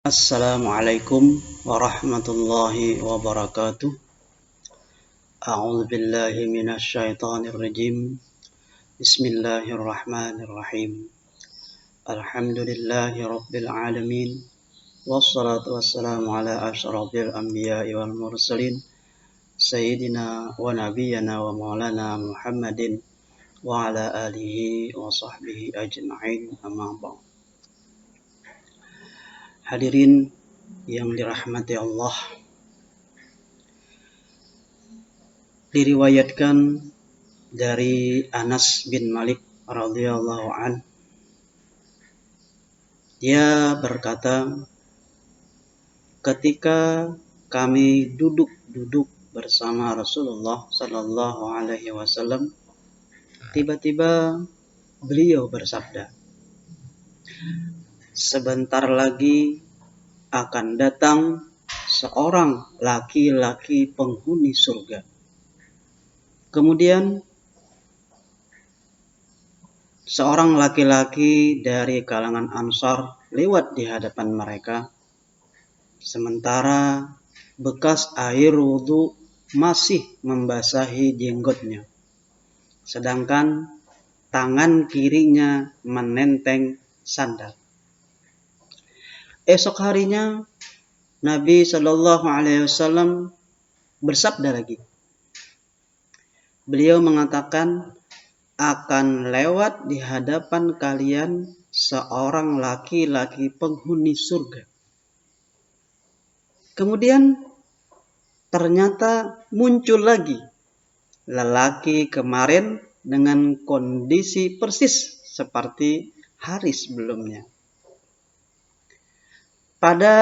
Assalamualaikum warahmatullahi wabarakatuh. A'udzu billahi minasy syaithanir rajim. Bismillahirrahmanirrahim. Alhamdulillahi rabbil alamin. Wassalatu wassalamu ala asyrafil anbiya'i wal mursalin sayyidina wa nabiyyina wa maulana Muhammadin wa ala alihi wa sahbihi ajma'in. Amma ba'd. Hadirin yang dirahmati Allah, diriwayatkan dari Anas bin Malik radhiyallahu an, dia berkata, ketika kami duduk bersama Rasulullah sallallahu alaihi wasallam, tiba-tiba beliau bersabda, sebentar lagi akan datang seorang laki-laki penghuni surga. Kemudian seorang laki-laki dari kalangan Ansar lewat di hadapan mereka, sementara bekas air wudhu masih membasahi jenggotnya, sedangkan tangan kirinya menenteng sandal. Esok harinya Nabi Shallallahu Alaihi Wasallam bersabda lagi. Beliau mengatakan, akan lewat di hadapan kalian seorang laki-laki penghuni surga. Kemudian ternyata muncul lagi lelaki kemarin dengan kondisi persis seperti hari sebelumnya. Pada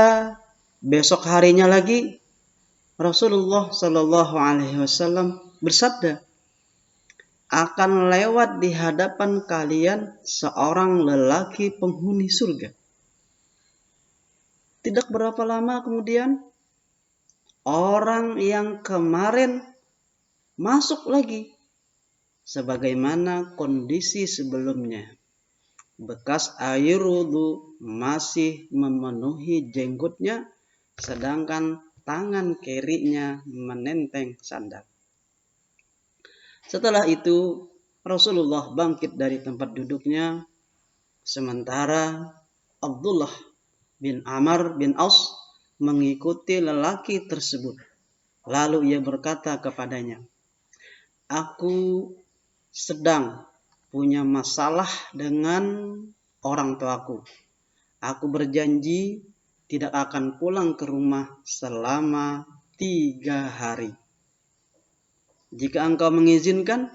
besok harinya lagi Rasulullah Shallallahu Alaihi Wasallam bersabda, akan lewat di hadapan kalian seorang lelaki penghuni surga. Tidak berapa lama kemudian, orang yang kemarin masuk lagi sebagaimana kondisi sebelumnya. Bekas air wudhu masih memenuhi jenggotnya, sedangkan tangan kirinya menenteng sandal. Setelah itu Rasulullah bangkit dari tempat duduknya, sementara Abdullah bin Amr bin Aus mengikuti lelaki tersebut. Lalu ia berkata kepadanya, aku sedang punya masalah dengan orang tuaku. Aku berjanji tidak akan pulang ke rumah selama 3 hari. Jika engkau mengizinkan,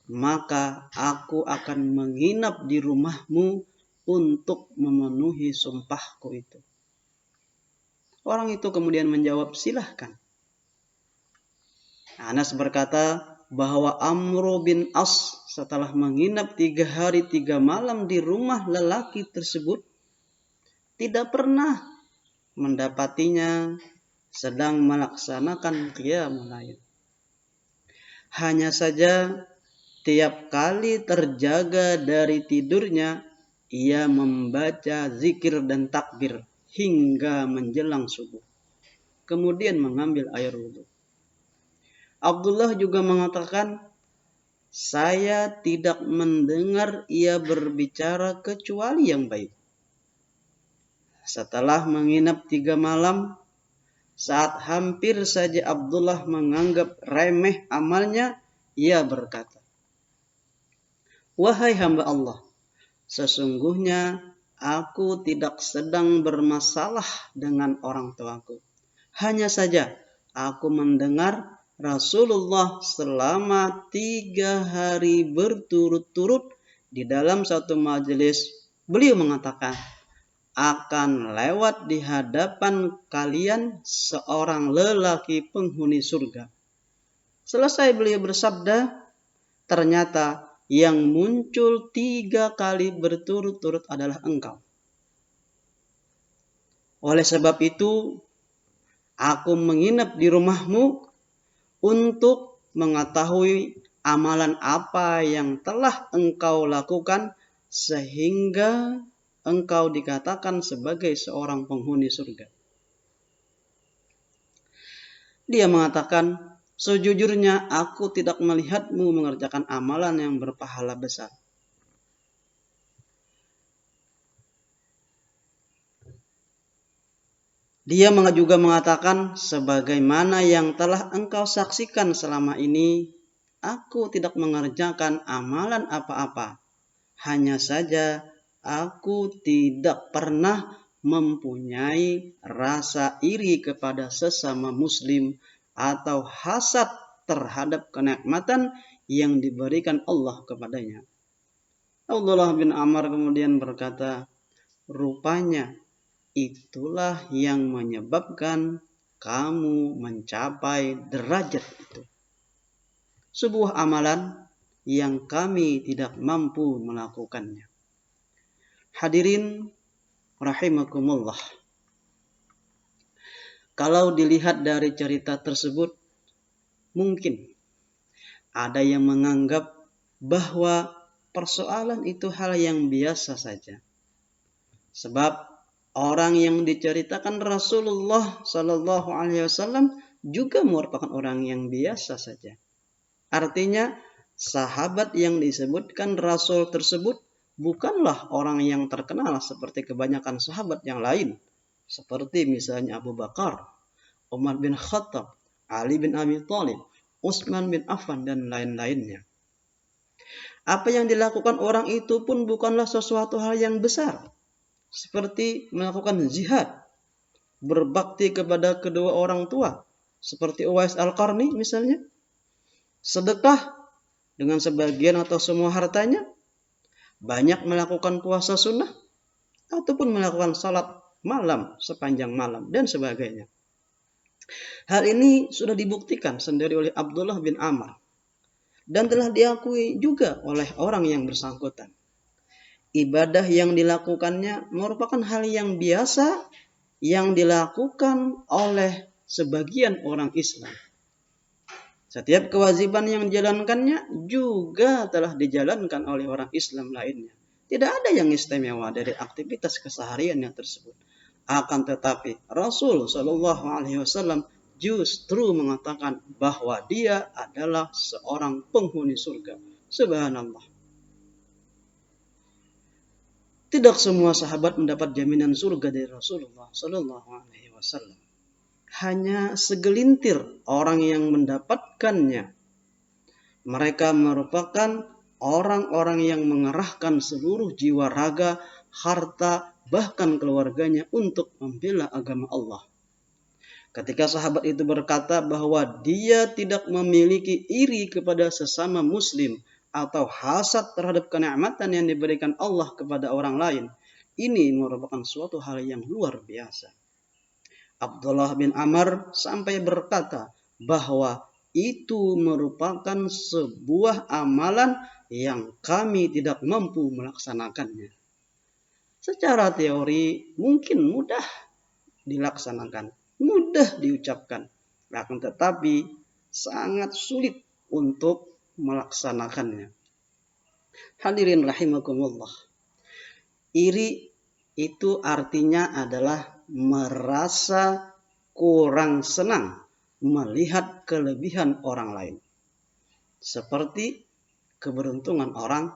maka aku akan menginap di rumahmu untuk memenuhi sumpahku itu. Orang itu kemudian menjawab, silahkan. Anas berkata bahwa Amr bin As setelah menginap 3 hari 3 malam di rumah lelaki tersebut, tidak pernah mendapatinya sedang melaksanakan qiyamul lail. Hanya saja tiap kali terjaga dari tidurnya, ia membaca zikir dan takbir hingga menjelang subuh. Kemudian mengambil air wudhu. Abdullah juga mengatakan, saya tidak mendengar ia berbicara kecuali yang baik. Setelah menginap 3 malam, saat hampir saja Abdullah menganggap remeh amalnya, ia berkata, wahai hamba Allah, sesungguhnya aku tidak sedang bermasalah dengan orang tuaku. Hanya saja aku mendengar Rasulullah selama 3 hari berturut-turut di dalam satu majelis, beliau mengatakan, akan lewat di hadapan kalian seorang lelaki penghuni surga. Selesai beliau bersabda, ternyata yang muncul 3 kali berturut-turut adalah engkau. Oleh sebab itu, aku menginap di rumahmu untuk mengetahui amalan apa yang telah engkau lakukan, sehingga engkau dikatakan sebagai seorang penghuni surga? Dia mengatakan, sejujurnya aku tidak melihatmu mengerjakan amalan yang berpahala besar. Dia juga mengatakan, sebagaimana yang telah engkau saksikan selama ini, aku tidak mengerjakan amalan apa-apa. Hanya saja aku tidak pernah mempunyai rasa iri kepada sesama muslim atau hasad terhadap kenikmatan yang diberikan Allah kepadanya. Abdullah bin Amr kemudian berkata, rupanya itulah yang menyebabkan kamu mencapai derajat itu. Sebuah amalan yang kami tidak mampu melakukannya. Hadirin rahimakumullah. Kalau dilihat dari cerita tersebut, mungkin ada yang menganggap bahwa persoalan itu hal yang biasa saja. Sebab orang yang diceritakan Rasulullah Sallallahu Alaihi Wasallam juga merupakan orang yang biasa saja. Artinya, sahabat yang disebutkan Rasul tersebut bukanlah orang yang terkenal seperti kebanyakan sahabat yang lain. Seperti misalnya Abu Bakar, Umar bin Khattab, Ali bin Abi Thalib, Utsman bin Affan, dan lain-lainnya. Apa yang dilakukan orang itu pun bukanlah sesuatu hal yang besar. Seperti melakukan jihad, berbakti kepada kedua orang tua, seperti Uwais Al-Qarni misalnya. Sedekah dengan sebagian atau semua hartanya, banyak melakukan puasa sunnah, ataupun melakukan salat malam sepanjang malam, dan sebagainya. Hal ini sudah dibuktikan sendiri oleh Abdullah bin Amr, dan telah diakui juga oleh orang yang bersangkutan. Ibadah yang dilakukannya merupakan hal yang biasa yang dilakukan oleh sebagian orang Islam. Setiap kewajiban yang dijalankannya juga telah dijalankan oleh orang Islam lainnya. Tidak ada yang istimewa dari aktivitas kesehariannya tersebut. Akan tetapi Rasul Shallallahu Alaihi Wasallam justru mengatakan bahwa dia adalah seorang penghuni surga. Subhanallah. Tidak semua sahabat mendapat jaminan surga dari Rasulullah Shallallahu Alaihi Wasallam. Hanya segelintir orang yang mendapatkannya. Mereka merupakan orang-orang yang mengerahkan seluruh jiwa raga, harta, bahkan keluarganya untuk membela agama Allah. Ketika sahabat itu berkata bahwa dia tidak memiliki iri kepada sesama muslim atau hasad terhadap kenikmatan yang diberikan Allah kepada orang lain, ini merupakan suatu hal yang luar biasa. Abdullah bin Amr sampai berkata bahwa itu merupakan sebuah amalan yang kami tidak mampu melaksanakannya. Secara teori mungkin mudah dilaksanakan, mudah diucapkan, akan tetapi sangat sulit untuk melaksanakannya. Hadirin rahimakumullah. Iri itu artinya adalah merasa kurang senang melihat kelebihan orang lain. Seperti keberuntungan orang,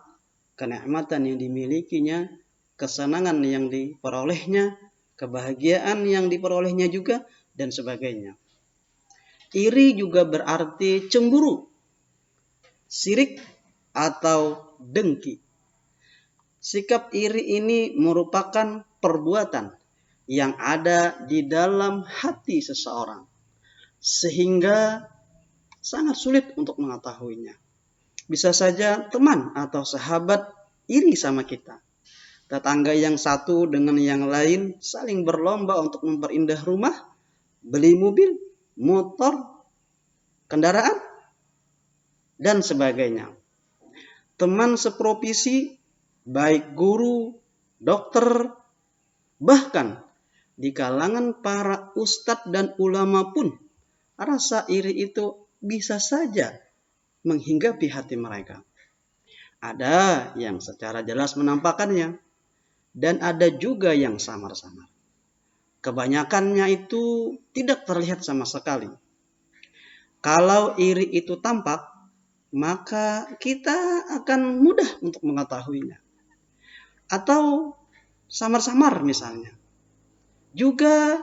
kenikmatan yang dimilikinya, kesenangan yang diperolehnya, kebahagiaan yang diperolehnya juga, dan sebagainya. Iri juga berarti cemburu, sirik, atau dengki. Sikap iri ini merupakan perbuatan yang ada di dalam hati seseorang, sehingga sangat sulit untuk mengetahuinya. Bisa saja teman atau sahabat iri sama kita. Tetangga yang satu dengan yang lain saling berlomba untuk memperindah rumah, beli mobil, motor, kendaraan, dan sebagainya. Teman seprofesi, baik guru, dokter, bahkan di kalangan para ustadz dan ulama pun, rasa iri itu bisa saja menghinggapi hati mereka. Ada yang secara jelas menampakkannya, dan ada juga yang samar-samar. Kebanyakannya itu tidak terlihat sama sekali. Kalau iri itu tampak, maka kita akan mudah untuk mengetahuinya. Atau samar-samar misalnya, juga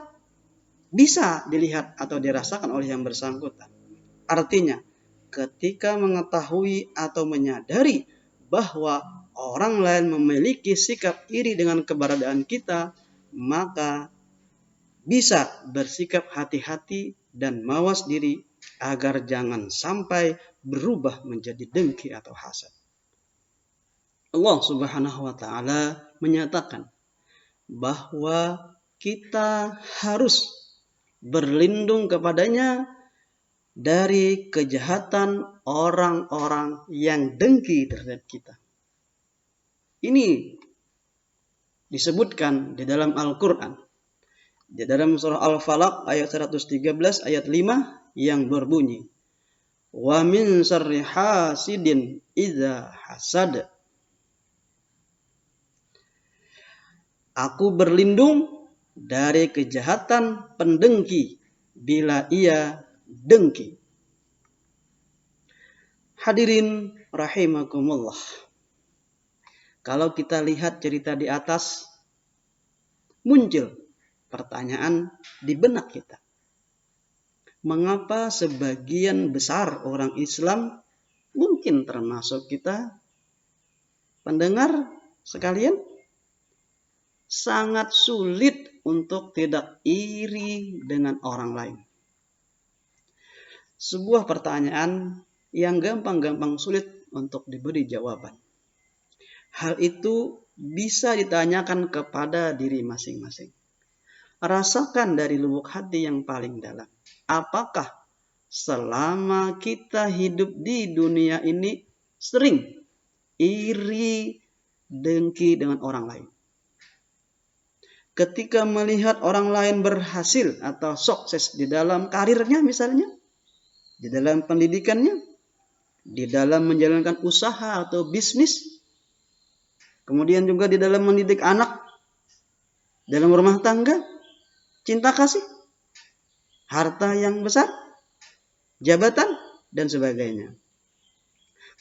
bisa dilihat atau dirasakan oleh yang bersangkutan. Artinya, ketika mengetahui atau menyadari bahwa orang lain memiliki sikap iri dengan keberadaan kita, maka bisa bersikap hati-hati dan mawas diri agar jangan sampai berubah menjadi dengki atau hasad. Allah Subhanahu wa taala menyatakan bahwa kita harus berlindung kepadanya dari kejahatan orang-orang yang dengki terhadap kita. Ini disebutkan di dalam Al-Quran. Di dalam surah Al-Falaq ayat 113 ayat 5 yang berbunyi, wa min syarri hasidin idza hasad. Aku berlindung dari kejahatan pendengki bila ia dengki. Hadirin rahimakumullah. Kalau kita lihat cerita di atas, muncul pertanyaan di benak kita. Mengapa sebagian besar orang Islam, mungkin termasuk kita, pendengar sekalian, sangat sulit untuk tidak iri dengan orang lain? Sebuah pertanyaan yang gampang-gampang sulit untuk diberi jawaban. Hal itu bisa ditanyakan kepada diri masing-masing. Rasakan dari lubuk hati yang paling dalam. Apakah selama kita hidup di dunia ini sering iri, dengki dengan orang lain? Ketika melihat orang lain berhasil atau sukses di dalam karirnya misalnya, di dalam pendidikannya, di dalam menjalankan usaha atau bisnis, kemudian juga di dalam mendidik anak, dalam rumah tangga, cinta kasih, harta yang besar, jabatan, dan sebagainya.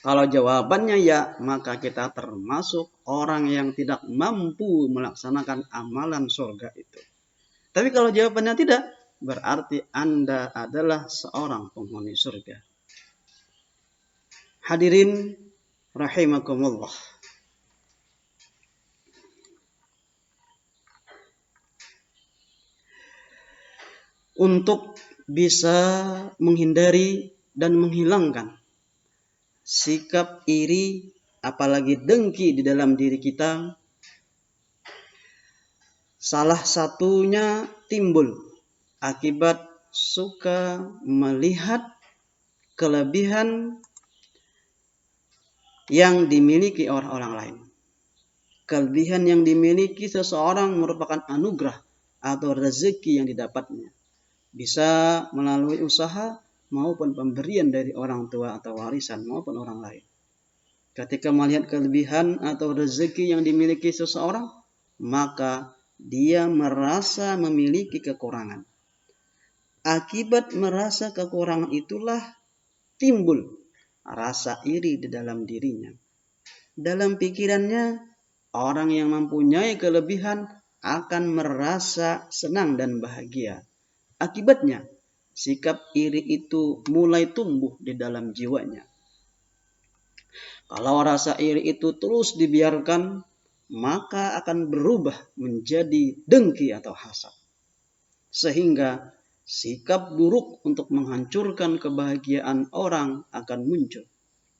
Kalau jawabannya ya, maka kita termasuk orang yang tidak mampu melaksanakan amalan surga itu. Tapi kalau jawabannya tidak, berarti Anda adalah seorang penghuni surga. Hadirin rahimakumullah. Untuk bisa menghindari dan menghilangkan sikap iri, apalagi dengki di dalam diri kita, salah satunya timbul akibat suka melihat kelebihan yang dimiliki orang lain. Kelebihan yang dimiliki seseorang merupakan anugerah atau rezeki yang didapatnya. Bisa melalui usaha maupun pemberian dari orang tua atau warisan maupun orang lain. Ketika melihat kelebihan atau rezeki yang dimiliki seseorang, maka dia merasa memiliki kekurangan. Akibat merasa kekurangan itulah timbul rasa iri di dalam dirinya. Dalam pikirannya, orang yang mempunyai kelebihan akan merasa senang dan bahagia. Akibatnya, sikap iri itu mulai tumbuh di dalam jiwanya. Kalau rasa iri itu terus dibiarkan, maka akan berubah menjadi dengki atau hasad. Sehingga sikap buruk untuk menghancurkan kebahagiaan orang akan muncul.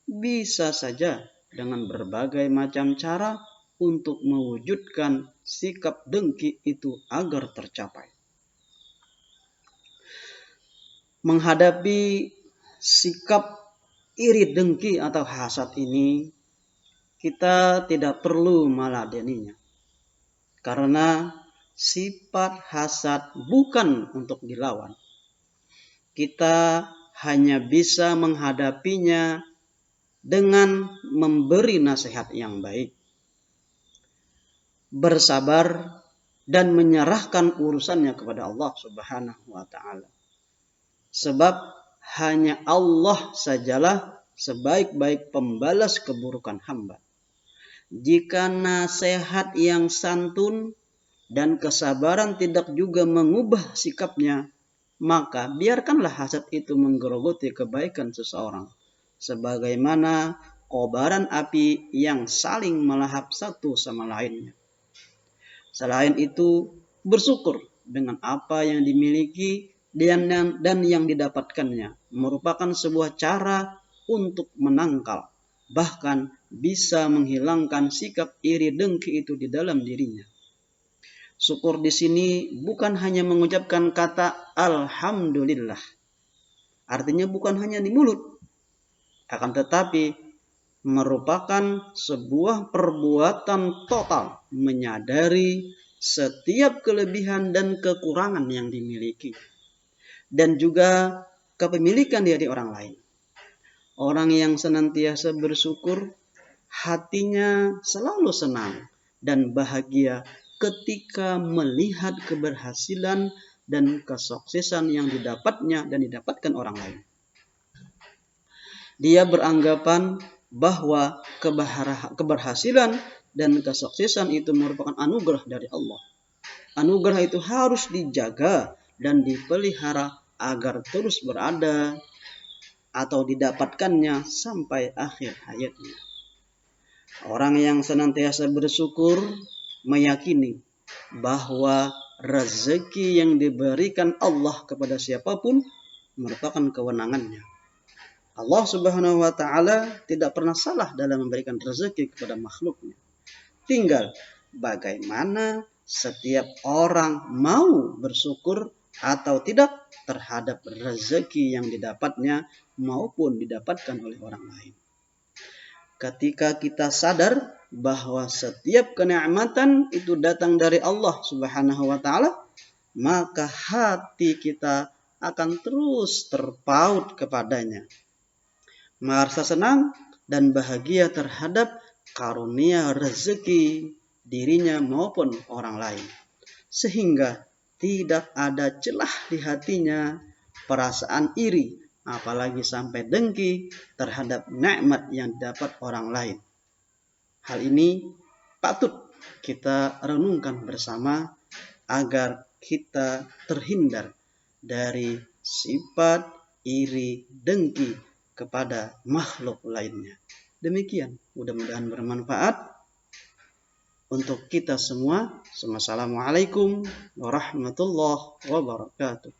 Bisa saja dengan berbagai macam cara untuk mewujudkan sikap dengki itu agar tercapai. Menghadapi sikap iri, dengki atau hasad ini, kita tidak perlu meladeninya. Karena sifat hasad bukan untuk dilawan. Kita hanya bisa menghadapinya dengan memberi nasihat yang baik. bersabar, dan menyerahkan urusannya kepada Allah Subhanahu wa Ta'ala. Sebab hanya Allah sajalah sebaik-baik pembalas keburukan hamba. Jika nasihat yang santun dan kesabaran tidak juga mengubah sikapnya, maka biarkanlah hasad itu menggerogoti kebaikan seseorang, sebagaimana kobaran api yang saling melahap satu sama lainnya. Selain itu, bersyukur dengan apa yang dimiliki dan yang didapatkannya merupakan sebuah cara untuk menangkal, bahkan bisa menghilangkan sikap iri dengki itu di dalam dirinya. Syukur di sini bukan hanya mengucapkan kata alhamdulillah. Artinya bukan hanya di mulut, akan tetapi merupakan sebuah perbuatan total menyadari setiap kelebihan dan kekurangan yang dimiliki dan juga kepemilikan dari orang lain. Orang yang senantiasa bersyukur, hatinya selalu senang dan bahagia ketika melihat keberhasilan dan kesuksesan yang didapatnya dan didapatkan orang lain. Dia beranggapan bahwa keberhasilan dan kesuksesan itu merupakan anugerah dari Allah. Anugerah itu harus dijaga dan dipelihara agar terus berada atau didapatkannya sampai akhir hayatnya. Orang yang senantiasa bersyukur meyakini bahwa rezeki yang diberikan Allah kepada siapapun merupakan kewenangannya. Allah Subhanahu wa Ta'ala tidak pernah salah dalam memberikan rezeki kepada makhluknya. Tinggal bagaimana setiap orang mau bersyukur atau tidak terhadap rezeki yang didapatnya maupun didapatkan oleh orang lain. Ketika kita sadar bahwa setiap kenikmatan itu datang dari Allah Subhanahu wa Ta'ala, maka hati kita akan terus terpaut kepadanya, merasa senang dan bahagia terhadap karunia rezeki dirinya maupun orang lain, sehingga tidak ada celah di hatinya perasaan iri, apalagi sampai dengki terhadap nikmat yang dapat orang lain. Hal ini patut kita renungkan bersama agar kita terhindar dari sifat iri dengki kepada makhluk lainnya. Demikian, mudah-mudahan bermanfaat untuk kita semua. Wassalamualaikum warahmatullahi wabarakatuh.